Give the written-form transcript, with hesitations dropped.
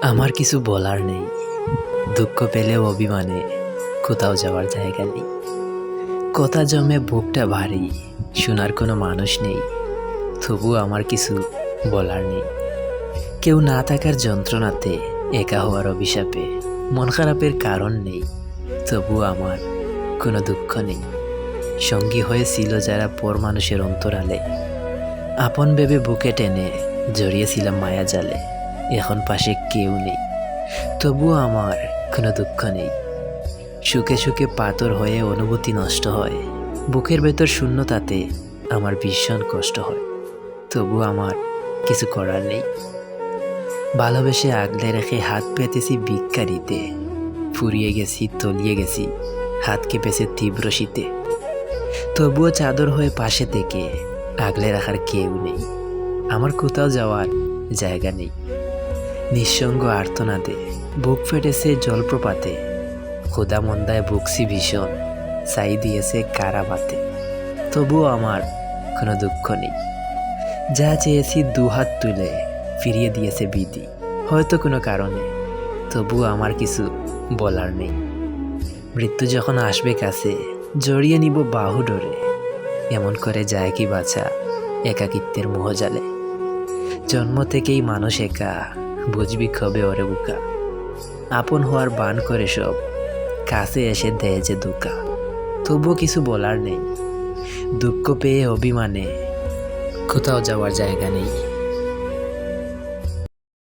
আমার কিছু বলার নেই, দুঃখ পেলেও অভিমানে কোথাও যাওয়ার জায়গা নেই। কথা জমে বুকটা ভারী, শোনার কোনো মানুষ নেই, তবু আমার কিছু বলার নেই। কেউ না থাকার যন্ত্রণাতে, একা হওয়ার অভিশাপে মন খারাপের কারণ নেই, তবু আমার কোনো দুঃখ নেই। সঙ্গী হয়েছিল যারা পর মানুষের অন্তরালে, আপন ভেবে বুকে টেনে জড়িয়েছিলাম মায়া জালে। এখন পাশে কেউ নেই, তবুও আমার কোনো দুঃখ নেই। সুখে সুখে পাথর হয়ে অনুভূতি নষ্ট হয়, বুকের ভেতর শূন্যতাতে আমার ভীষণ কষ্ট হয়, তবু আমার কিছু করার নেই। ভালোবেসে আগলে রেখে হাত পেতেছি ভিক্ষারিতে, ফুরিয়ে গেছি তলিয়ে গেছি হাত কেঁপেছে তীব্র শীতে। তবুও চাদর হয়ে পাশে থেকে আগলে রাখার কেউ নেই। আমার কোথাও যাওয়ার জায়গা নেই। নিঃসঙ্গ আর্তনাদে বুক ফেটেছে জলপ্রপাতে, ক্ষুধা মন্দায় বুকছি ভীষণ, চাই দিয়েছে কারাবাতে। তবুও আমার কোনো দুঃখ নেই। যা চেয়েছি দুহাত তুলে ফিরিয়ে দিয়েছে বিধি, হয়তো কোনো কারণে, তবুও আমার কিছু বলার নেই। মৃত্যু যখন আসবে কাছে, জড়িয়ে নিব বাহু ডরে, এমন করে যায় কি বাছা একাকিত্বের মোহজালে। জন্ম থেকেই মানুষ একা, বুঝবি কবে ওরে বুকা, আপন হওয়ার বান করে সব কাছে এসে দেয় যে ধোঁকা। তবুও কিছু বলার নেই, দুঃখ পেয়ে অভিমানে কোথাও যাওয়ার জায়গা নেই।